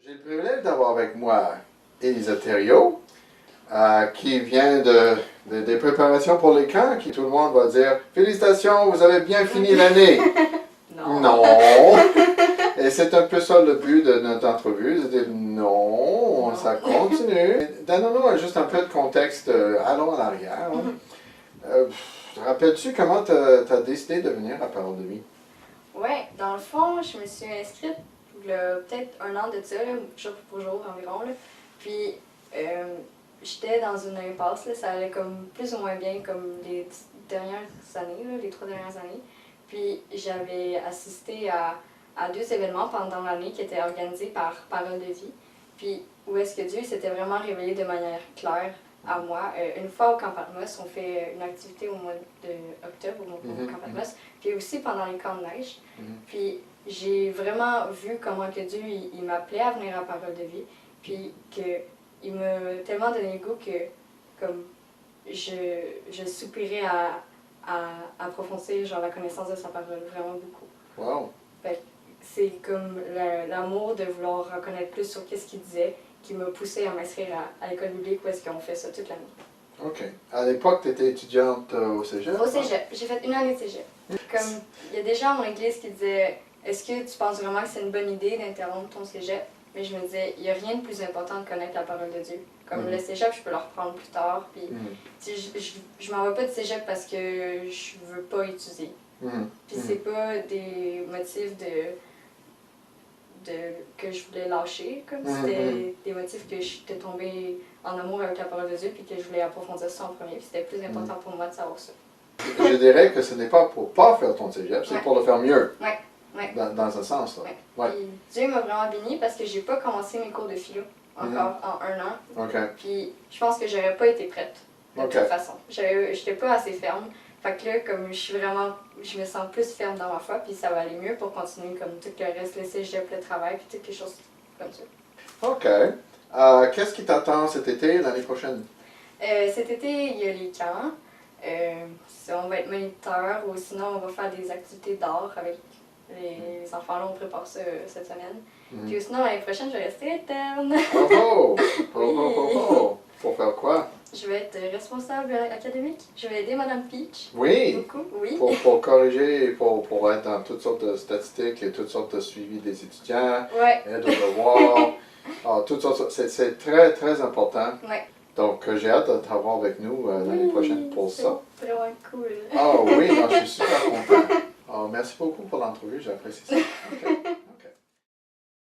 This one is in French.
J'ai le privilège d'avoir avec moi Elisa Thériault, qui vient des préparations pour les camps, qui tout le monde va dire « Félicitations, vous avez bien fini l'année! » Non. Non! Et c'est un peu ça le but de notre entrevue, c'est de dire non, ça continue. Donne-nous juste un peu de contexte, allons en arrière. Rappelles-tu comment tu as décidé de venir à Parole de vie? Oui, dans le fond, je me suis inscrite il y a peut-être un an de ça, là, jour pour jour environ. Là. Puis j'étais dans une impasse, là, ça allait comme plus ou moins bien comme les dernières années, là, les 3 dernières années. Puis j'avais assisté à 2 événements pendant l'année qui étaient organisés par Parole de vie. Puis où est-ce que Dieu s'était vraiment révélé de manière claire à moi. Une fois au Camp Patmos, on fait une activité au mois d'octobre au Camp Patmos, puis aussi pendant les camps de neige. Puis j'ai vraiment vu comment que Dieu il m'appelait à venir à Parole de vie, puis qu'il m'a tellement donné le goût que comme je soupirais à approfondir genre, la connaissance de sa parole vraiment beaucoup. Wow! Fait c'est comme l'amour de vouloir reconnaître plus sur qu'est-ce qu'il disait qui m'a poussé à m'inscrire à l'école biblique où est-ce qu'on fait ça toute l'année. OK. À l'époque, tu étais étudiante au cégep? Au cégep. J'ai fait 1 année de cégep. Comme il y a des gens à mon église qui disaient « Est-ce que tu penses vraiment que c'est une bonne idée d'interrompre ton cégep? » Mais je me disais « Il n'y a rien de plus important de connaître la parole de Dieu. » Comme le cégep, je peux le reprendre plus tard. Puis je m'en vais pas de cégep parce que je veux pas étudier. Puis c'est pas des motifs que je voulais lâcher, comme c'était des motifs que j'étais tombée en amour avec la parole de Dieu puis que je voulais approfondir ça en premier, puis c'était plus important pour moi de savoir ça. Je dirais que ce n'est pas pour pas faire ton cégep, c'est pour le faire mieux. Oui. Dans un sens, là. Ouais. Puis Dieu m'a vraiment bénie parce que j'ai pas commencé mes cours de philo encore en 1 an. OK. Puis je pense que j'aurais pas été prête de toute façon. J'étais pas assez ferme. Fait que là, comme je me sens plus ferme dans ma foi, puis ça va aller mieux pour continuer comme tout le reste, le cégep, le travail, puis toutes les choses comme ça. OK. Qu'est-ce qui t'attend cet été, l'année prochaine? Cet été, il y a les camps. On va être moniteur ou sinon on va faire des activités d'art avec les enfants. Là, on prépare ça cette semaine. Puis sinon, l'année prochaine, je vais rester interne. Pour faire quoi? Je vais être responsable académique. Je vais aider Madame Peach. Oui. Beaucoup, oui. Pour corriger, pour être dans toutes sortes de statistiques et toutes sortes de suivis des étudiants. Ouais. Aide aux devoirs. Toutes sortes. C'est très, très important. Ouais. Donc, j'ai hâte de t'avoir avec nous l'année prochaine pour ça. C'est vraiment cool. Ah oui, non, je suis super content. Merci beaucoup pour l'entrevue, j'apprécie ça. Okay.